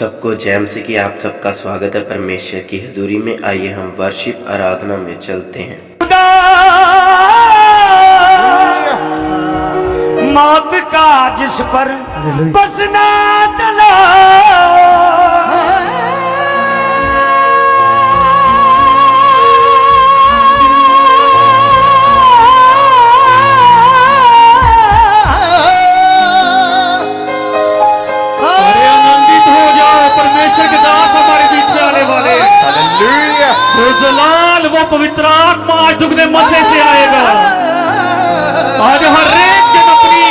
सबको जैम से कि आप सबका स्वागत है परमेश्वर की हजूरी में। आइए हम वर्शिप आराधना में चलते हैं। मौत का जिस पर बसना चला, जलाल वो पवित्र आत्मा आज दुगने मजे से आएगा। आज हर एक जन अपनी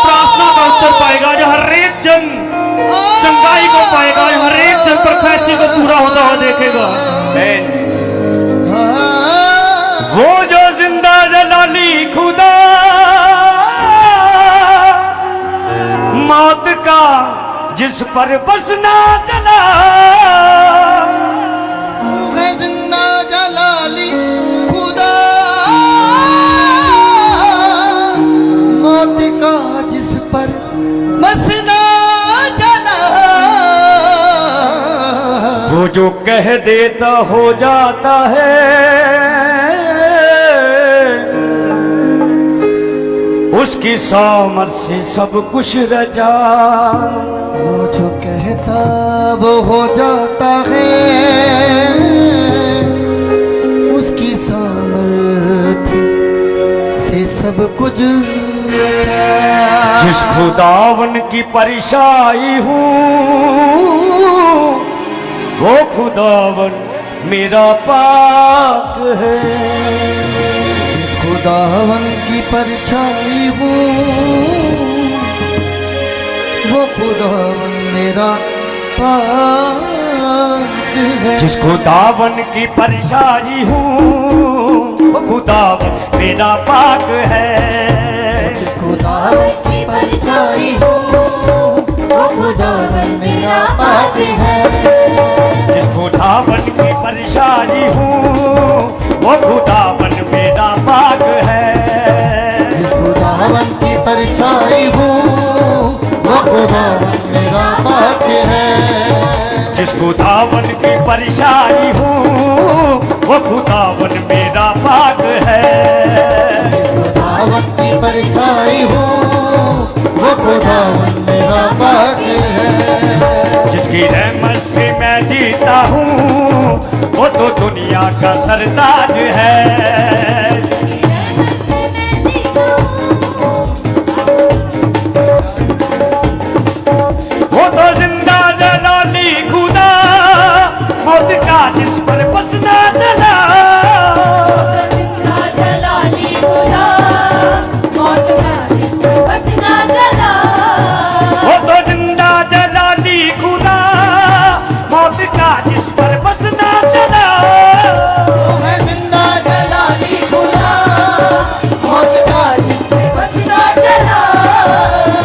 प्रार्थना का उत्तर पाएगा। आज हर एक जन चंगाई को पाएगा। आज हर एक जन प्रोफेसी को पूरा होता हुआ देखेगा। वो जो जिंदा जलाली खुदा मौत का जिस पर बसना चला, जिंदा जलाली खुदा मौत का जिस पर बसना चला, वो जो कह देता हो जाता है, उसकी सामर्थ से सब कुछ रचा। वो जो कहता वो हो जाता है, उसकी सामर्थ्य से सब कुछ रचा। जिस खुदावन की परिशाई हूँ, वो खुदावन मेरा पाक है। जिस खुदावन की परछाई हूँ, वो खुदावन मेरा पाक है। जिस खुदावन की परिशाई हूँ, वो खुदावन मेरा पाक है। जिस खुदावन की परछाई हूँ, वो खुदावन मेरा पाक है। जिस खुदावन की परिशाई हूँ, वो खुदावन मेरा पाक है। जिस खुदावन की परछाई हूँ, वो खुदावन मेरा पाक है। जिस खुदावन की परिशाई हूँ, वो खुदावन मेरा पाक है। जिस खुदावन की परछाई हूँ, वो खुदावन मेरा पाक है। जिसकी रहमत से मैं जीता हूँ, वो तो दुनिया का सरताज है। वो तो जिंदा जलाली खुदा मौत का जिस पर बसना चला। जिंदा जलाली खुदा मौत का जिस पर बसना चला। वो तो जिंदा जलाली खुदा मौत का जिस पर बसना चला। मैं जिंदा जलाली खुदा मौत का जिस पर बसना चला।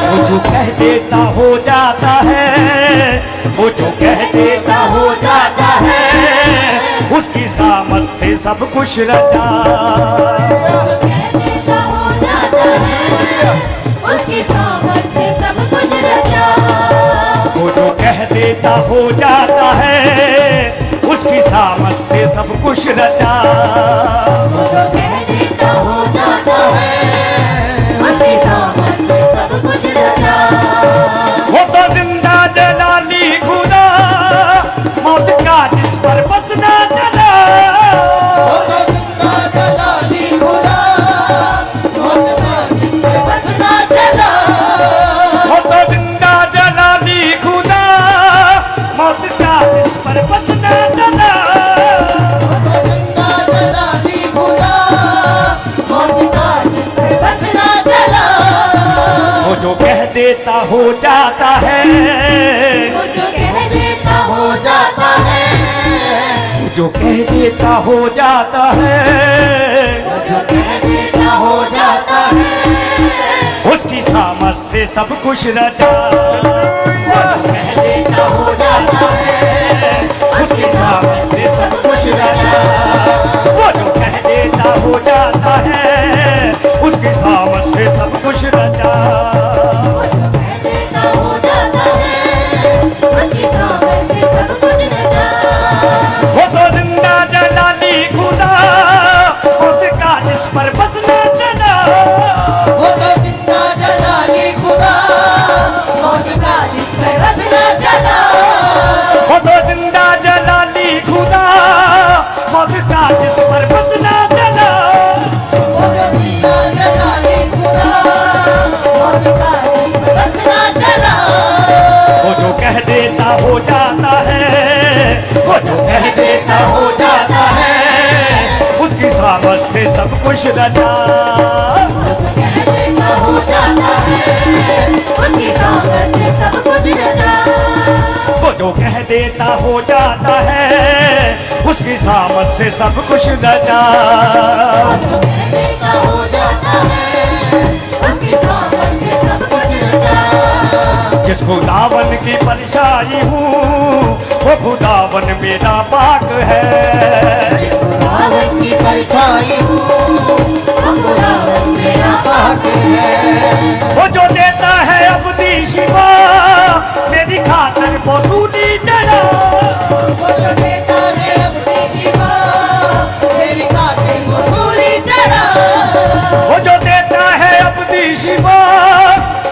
वो जो कह देता हो जाता है, वो जो कह देता हो जाता है, उसकी सामत से सब कुछ रचा। कहता हो जाता है, उसकी सामर्थ से सब कुछ रचा। वो जो कह देता हो जाता है, उसकी सामत से सब कुछ रचा। वो जो कह देता हो जाता है, उसकी सामर्थ से सब कुछ रचा। वो तो जिंदा जलाली खुदा मौत का जिस पर बसना चला। जिंदा जलाली खुदा मौत का जिस पर बसना चला। वो तो जिंदा जलाली खुदा मौत का जिस पर बसना चला। जिंदा जलाली खुदा मौत का जिस पर बसना चला। वो जो कह देता हो जाता है, वो जो कह देता हो जाता है, वो जो कह देता हो जाता है, वो जो कह देता हो जाता है, उसकी सामर्थ से सब कुछ रचा। वो जो कह देता हो जाता है, उसकी सामर्थ से सब कुछ रचा। वो जो कह देता हो जाता है, उसकी सामर्थ से सब कुछ रचा। वो जो कह देता हो जाता है, उसकी पर बस न चला। वो तो जिंदा जलाली खुदा मौत का जिस पे बस न चला। वो तो जिंदा जलाली खुदा मौत का जिस पर बस न चला। वो तो जिंदा जलाली खुदा मौत का जिस पे बस न चला। वो जो कह देता हो जाता है, वो जो कह देता हो जाता है, उसकी सामत से सब कुछ रचा। कहता हो जाता है उसकी सामत से सब कुछ रचा। वो जो कह देता हो जाता है उसकी सामत से सब कुछ रचा। कहता हो जाता है उसकी सामत से सब कुछ रचा। जिस खुदावन की परछाई हूँ वो खुदावन मेरा पाक है। खुदावन की परछाई हूँ वो खुदावन मेरा पाक है। वो जो देता है अपनी शिवा मेरी खातर वो सूली चढ़ा। वो जो देता है अपनी शिवा मेरी खातिर वो सूली चढ़ा। वो जो देता है अपनी शिवा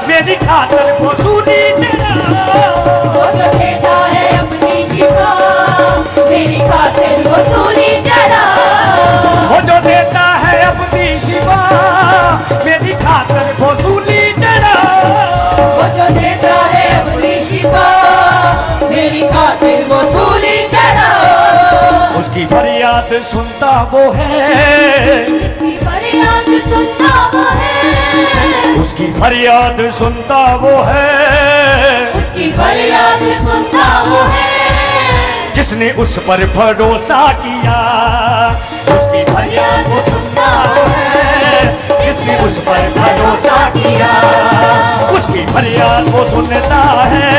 मेरी खातर वो सूली चढ़ा। वो जो देता है अपनी शिफा मेरी खातिर वो सूली चढ़ा। वो जो देता है अपनी शिवा मेरी खातर वो सूली चढ़ा। वो जो देता है अपनी शिवा मेरी खातिर वो सूली चढ़ा। उसकी फरियाद सुनता वो है, इसकी फरियाद सुनता वो है। उसकी फरियाद सुनता वो है, उसकी फरियाद सुनता वो है। जिसने उस पर भरोसा किया। उसकी फरियाद सुनता वो है, जिसने उस पर भरोसा किया। उसकी फरियाद वो सुनता है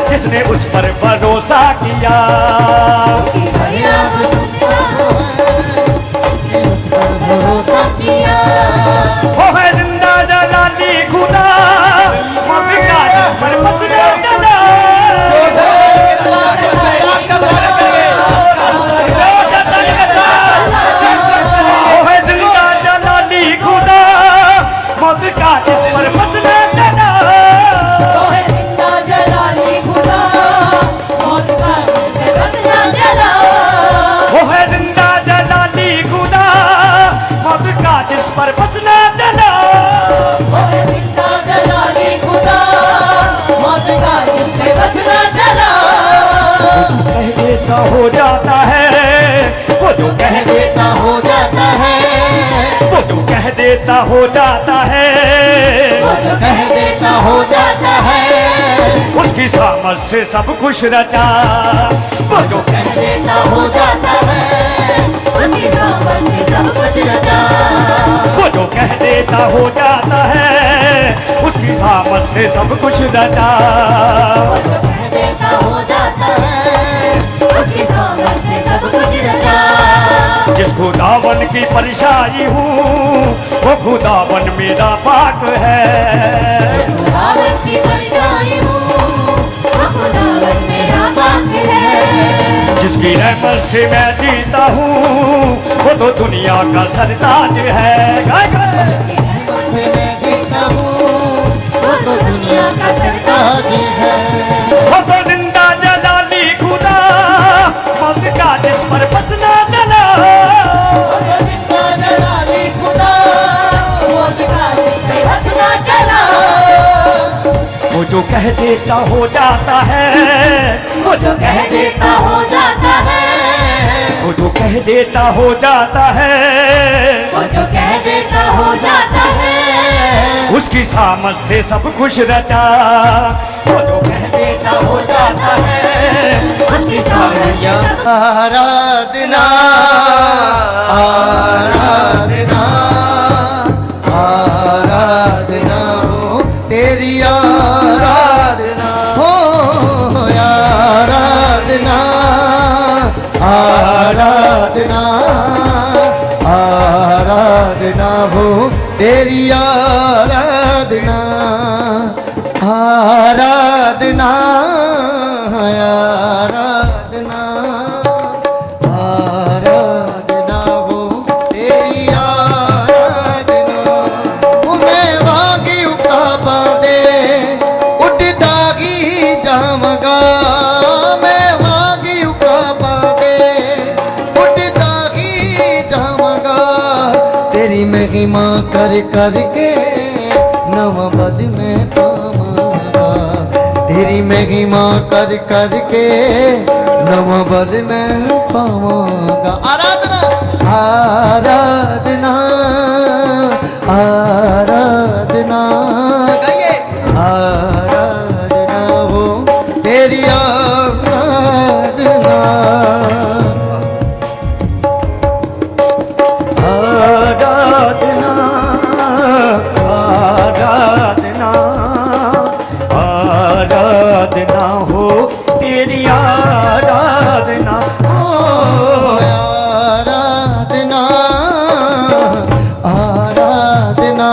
जिसने उस पर भरोसा किया। उसकी फरियाद सुनता वो है जिसने उस पर भरोसा किया। वो है जिंदा जलाली खुदा मौत का जिस पर बस न चला। वो है जिंदा जलाली खुदा मौत का जिस पर बस न चला। वो है जिंदा जलाली खुदा मौत का जिस पे बस न चला। वो है जिंदा जलाली खुदा मौत का जिस पर बस न चला। वो है जिंदा जलाली खुदा मौत का जिससे बस न चला। कह देता हो जाता है, वो जो कह देता हो जाता है, वो जो कह देता हो जाता है, वो जो कह देता हो जाता है। उसकी सामत से सब कुछ रचा। वो जो कह देता हो जाता है उसकी सामत से सब कुछ रचा। वो जो कह देता हो जाता है उसकी सामत से सब कुछ रचा। वो जो कह देता हो जाता है उसकी सामत से सब कुछ रचा। जिस खुदावन की परछाई हूँ वो खुदावन मेरा पाक है। खुदावन की परछाई हूँ वो खुदावन मेरा पाक है। जिसकी रहमत से मैं जीता हूँ वो तो दुनिया का सरताज है। गाय गाय। उसकी रहमत से मैं जीता हूँ वो तो दुनिया का सरताज है। वो तो जिंदा जलाली खुदा मौत का जिस पर बस न चला। वो तो जिंदा जलाली खुदा मौत का जिस पे बस न चला। वो जो कह देता हो जाता है, वो जो कह देता हो जाता है। वो जो कह देता हो जाता है, वो जो कह देता हो जाता है। उसकी सामत से सब कुछ रचा। वो जो कह देता हो जाता है उसकी सामत से सब आराधना आराधना आराधना हो तेरी आराधना हो आराधना आराधना आराधना हो तेरी आराधना आराधना आराधना आराधना हो तेरी आराधना महिमा कर करके नव बद में पावांगा, तेरी महिमा कर करके नव बद में पावांगा। आराधना आराधना आराधना गाइए, आराधना हो तेरी आराधना, आराधना आराधना आराधना हो तेरी आराधना हो, आराधना आराधना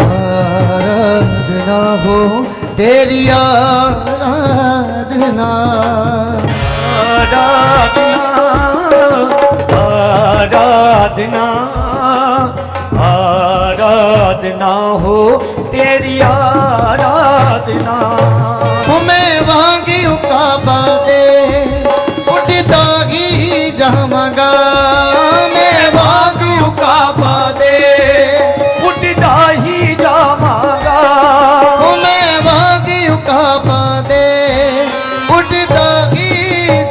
आराधना हो तेरी आराधना, आराधना आराधना आराधना हो तेरी आराधना। मैं वांगी उकाबा दे उड़ता ही जावांगा, मैं वांगी उकाबा दे उड़ता ही जावांगा, मैं वांगी उकाबा दे उड़ता ही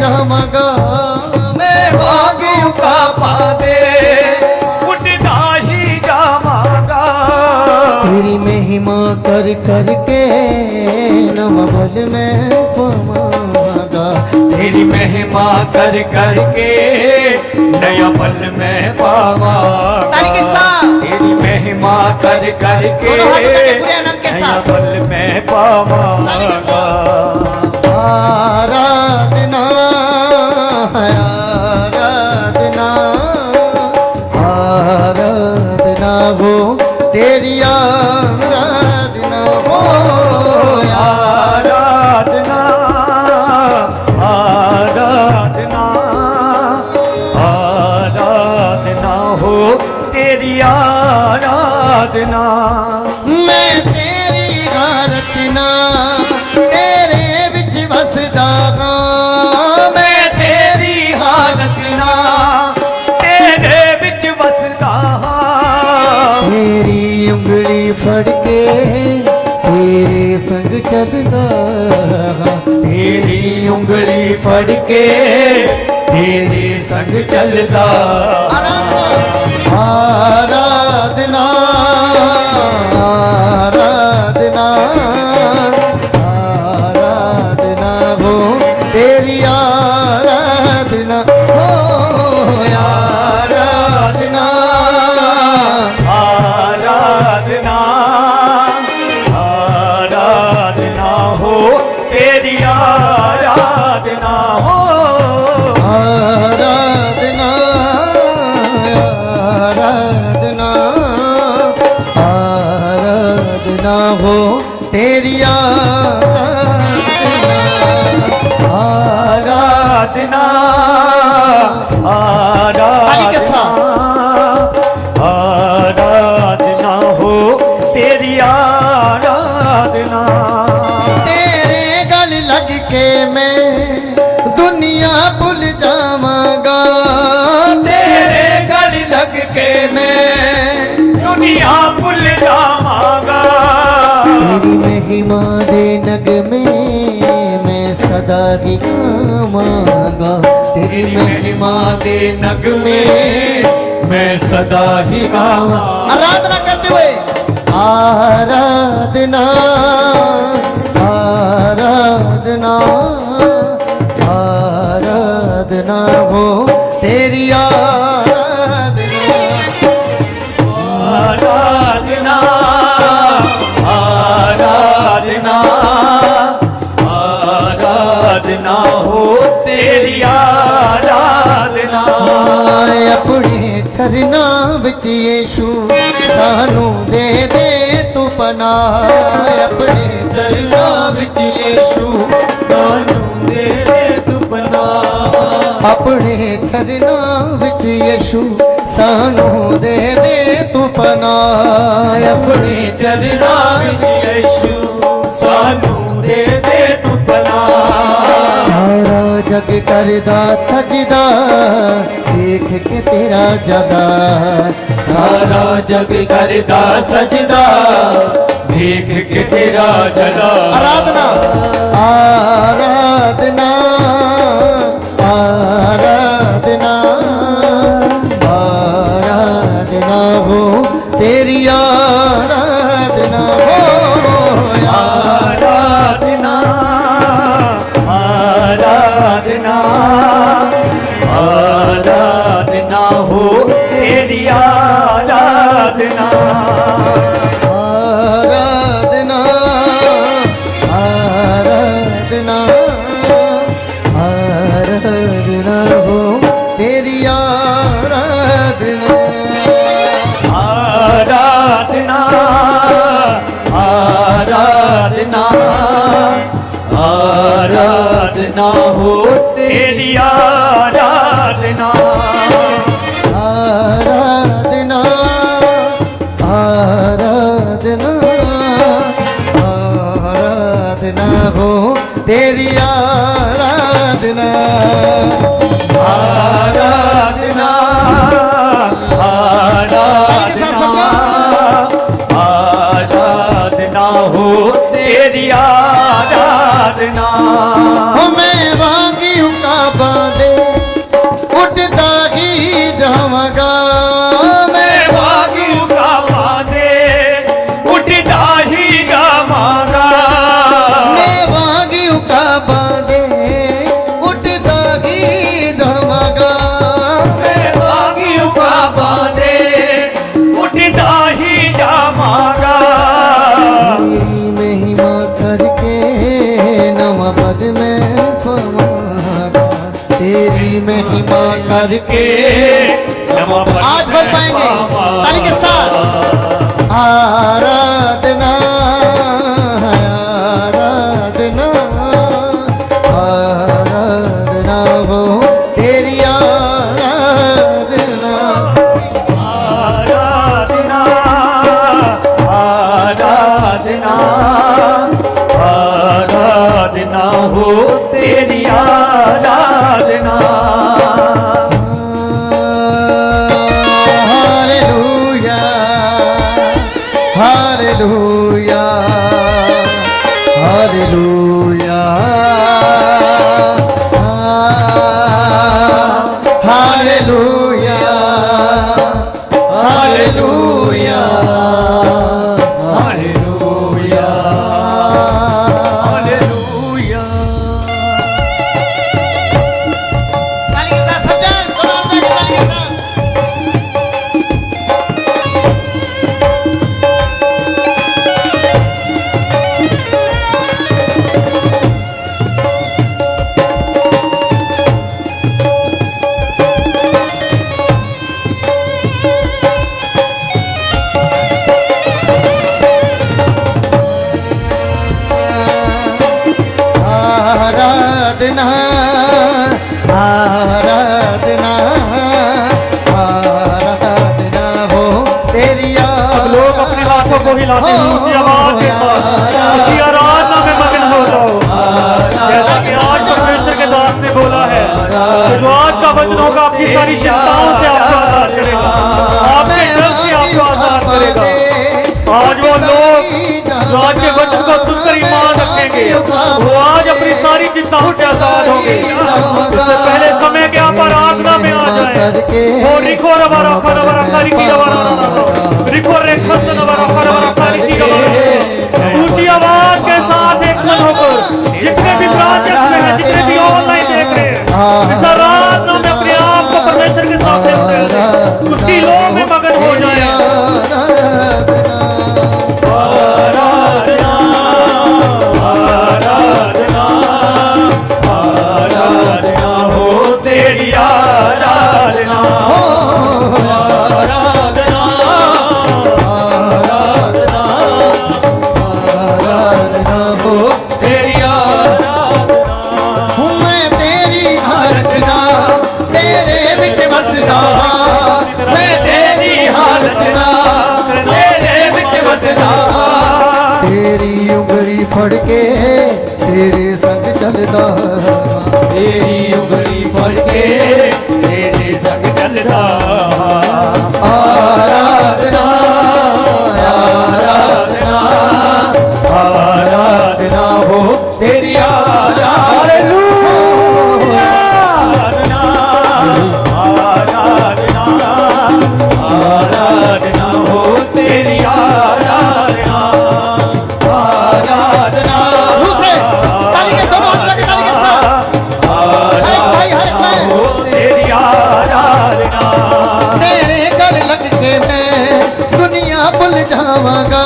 जावांगा, मैं वांगी उकाबा दे उड़ता ही जावांगा। तेरी महिमा कर करके नव बल में पावांगा, तेरी महिमा कर करके नया पल में पावांगा, ताली के साथ। तेरी महिमा कर करके दोनों हाथ उठाके पूरे आनंद के नया साथ। पल में पावांगा। आराधना आराधना आराधना हो तेरी आराधना हो, आराधना आराधना आराधना हो तेरी आराधना। मैं तेरी रचना तेरे विच वसदा हां, मैं तेरी रचना तेरे विच वसदा हां, तेरी उंगली फड़ के तेरे संग चलदा हां, तेरी उंगली फड़ के तेरे संग चलदा। आराधना आराधना आराधना आराधना हो तेरी आराधना हो, आराधना आराधना आराधना हो तेरी आराधना हो, आराधना आराधना आराधना हो तेरी आराधना, आराधना आराधना आराधना हो तेरी आराधना। तेरे गल लग के मैं दुनिया भूल जावांगा, तेरे गल लग के मैं दुनिया भूल जावांगा, तेरी महिमा दे नग में मैं सदा ही गावांगा, तेरी महिमा दे नग में मैं सदा ही गावां। आराधना करते हुए आराधना आराधना आराधना हो तेरी आराधना, आराधना आराधना आराधना हो तेरी आराधना। अपने चरना विच यीशु सानू दे दे तू पनाह, अपने चरना विच यीशु सानू दे दे तू पनाह, अपने चरना विच यीशु सानू दे दे तू पनाह, अपने चरना विच यीशु सानू दे दे तू पनाह। सारा जग करदा सजदा देख के तेरा जदा, सारा जग करदा सजदा देख के तेरा जला आराधना आराधना आराधना आराधना हो तेरी आराधना हो आराधना आराधना आराधना हो तेरी आराधना आराधना आराधना आराधना हो तेरी आराधना आराधना आराधना आराधना हो तेरी आराधना आराधना आराधना आराधना हो तेरी आराधना आराधना आराधना आराधना हो तेरी आराधना हो मैं वांगी हूँ काबा दे उठता ही जाऊंगा मैं बागू का पादे उठता ही गावांगा मैं वांगी हूँ काबा दे उठता ही जाऊंगा मैं बागू का पादे उठता ही जावांगा तेरी महिमा करके नवा पद में पवांगा तेरी महिमा करके आज बोल पाएंगे ताली के साथ आराधना आराधना आराधना हो तेरी आराधना आराधना आराधना आराधना हो तेरी आराधना hallelujah hallelujah hallelujah hallelujah hallelujah hallelujah ताली के साथ सब जान ताली के साथ आराधना आराधना आराधना हो तेरी लोग अपने हाथों को हिलाते हैं ऊंची आवाज के साथ उसी आराधना में मगन हो जाओ जैसा कि आज परमेश्वर के दास ने बोला है कि जो आज का वचन होगा आपकी सारी चिंताओं से आपको आजाद करेगा आपके डर से आपको आजाद करेगा आज वो लोग जो आज के वचन को सुनकर ईमान रखेंगे वो आज अपनी सारी चिंताओं से आजाद होंगे इससे पहले समय के आप आराधना में आ जाए वो रिखो रबरा खरबरा खरी की रबरा रिखो रेखत नबरा खरबरा खरी की रबरा ऊंची आवाज के साथ एक मन होकर जितने भी ब्रांचेस में हैं जितने भी ऑनलाइन देख रहे हैं इस आराधना में अपने आप को परमेश्वर के सामने उतारें उसकी लो में मगन हो जाए आराधना आराधना आराधना हो तेरी आराधना आराधना आराधना आराधना हो तेरी आराधना हूँ मैं तेरी आराधना तेरे विच बसदा मैं तेरी आराधना तेरे विच बसदा तेरी उंगली फड़ के तेरे संग चलदा तेरी उंगली फड़ के तेरे संग चलदा आराधना आराधना आराधना हो तेरी आराधना हो तेरी आराधना आराधना दूसरे ताली के दोनों हाथ लगे ताली के साथ हर एक भाई हर एक मैं हो तेरी आराधना तेरे गल लग के मैं दुनिया भूल जावांगा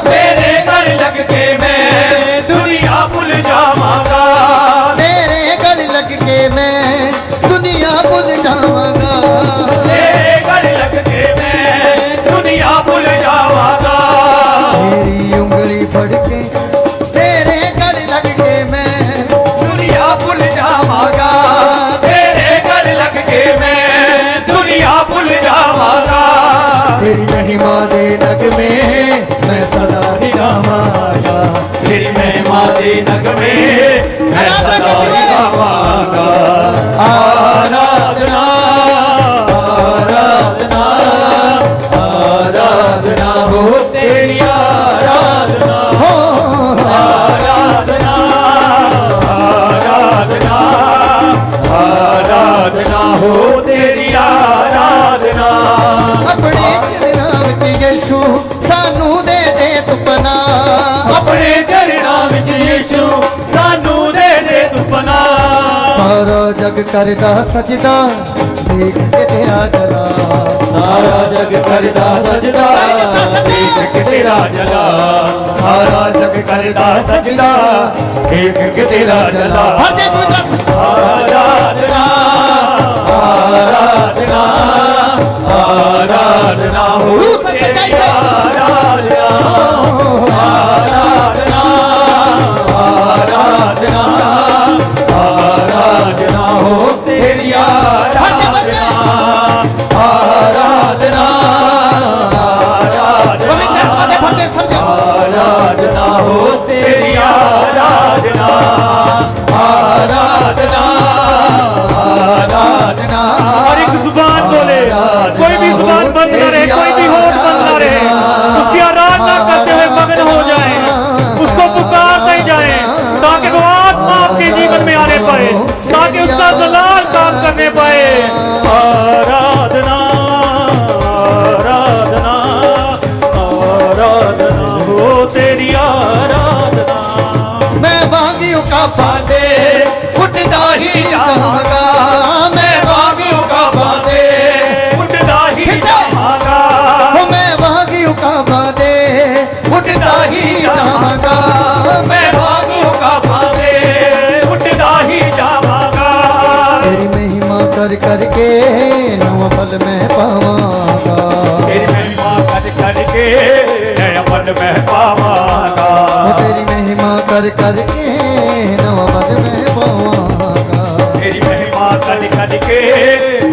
तेरे घर लग के मैं दुनिया भूल जावांगा तेरे गल लग के मैं दुनिया भूल जावांगा तेरे घर लग के मैं दुनिया भूल जावांगा तेरी उंगली फड़ के तेरे गल लग के मैं दुनिया भूल जावांगा तेरे घर लग के मैं दुनिया भूल जावांगा तेरी महिमा दे नग में मैं सदा ही गावांगा तेरी महिमा दे नग में मैं सदा ही गावांगा आराधना आराधना आराधना हो तेरी आराधना हो आराधना आराधना आराधना हो तेरी आराधना अपने चरणों ਵਿੱਚ यीशु सानू दे दे तू पनाह अपने चरणों ਵਿੱਚ यीशु सानू दे दे तू पनाह सारा जग करदा सजदा देख के तेरा जला सारा जग करदा सजदा देख के तेरा जला सारा जग करदा सजदा देख के तेरा जला आराधना आराधना आराधना हो तेरी आराधना आराधना आराधना आराधना हो तेरी आराधना आराधना आराधना हो तेरी आराधना आराधना आराधना हर एक जुबान बोले, कोई भी जुबान बंद ना रहे, कोई भी होठ बंद ना रहे, उसकी आराधना करते हुए मगन हो जाए, उसको पुकारते ही जाए, ताकि वो आत्मा आपके जीवन में आने पाए, ताकि उसका जलाल काम करने पाए। आराधना आराधना आराधना हो तेरी आराधना। मैं बागियों का फादे उठदा ही जाऊंगा मैं बागियों का फादे उठदा ही जावांगा वो मैं बागियों का फादे उठदा ही जाऊंगा मैं भागियों का फादे उठदा ही जावांगा तेरी महिमा कर करके नवा फल मैं पावांगा तेरी महिमा कर करके मैं अपन में पावांगा तेरी महिमा कर करके नवा फल मैं पावांगा तेरी महिमा कर करके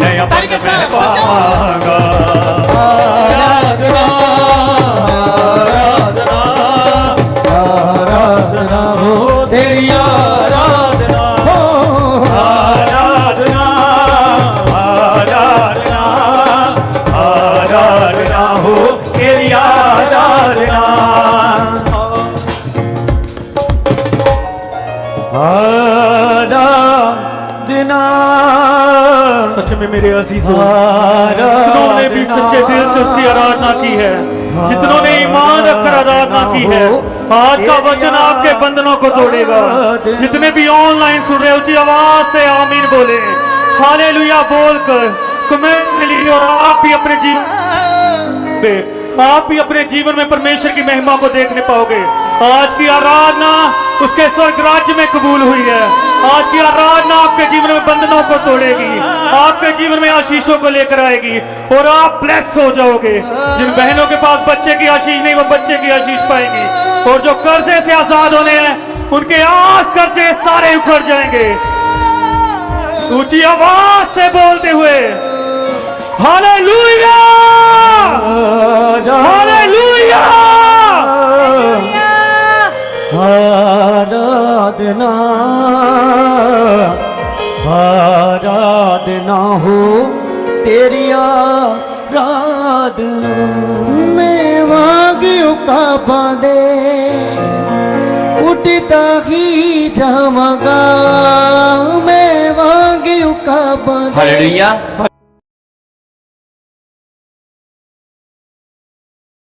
मैं अपन में पावांगा आराधना आराधना आराधना हो तेरी आराधना हो आराधना आराधना आराधना हो तेरी आराधना आराधना सच में मेरे अजीजों, जिन्होंने भी सच्चे दिल से उसकी आराधना की है, जितनों ने ईमान रखकर आराधना की है, आज का वचन आपके बंधनों को तोड़ेगा। जितने भी ऑनलाइन सुन रहे ऊंची आवाज से आमीन बोले, हालेलुया बोलकर कमेंट लीजिए और आप भी अपने जीवन में परमेश्वर की महिमा को देखने पाओगे। आज की आराधना उसके स्वर्ग राज्य में कबूल हुई है। आज की आराधना आपके जीवन में बंधनों को तोड़ेगी, आपके जीवन में आशीषों को लेकर आएगी और आप ब्लेस हो जाओगे। जिन बहनों के पास बच्चे की आशीष नहीं, वो बच्चे की आशीष पाएंगी। और जो कर्जे से आजाद होने हैं, उनके आज कर्जे सारे उखड़ जाएंगे। ऊंची आवाज से बोलते हुए हालेलुया हालेलुया। आराधना आराधना हो तेरी आराधना ਨੂੰ मैं वांगियों का बांधे उठता ही जावांगा मैं वांगियों का बांधे हालेलुया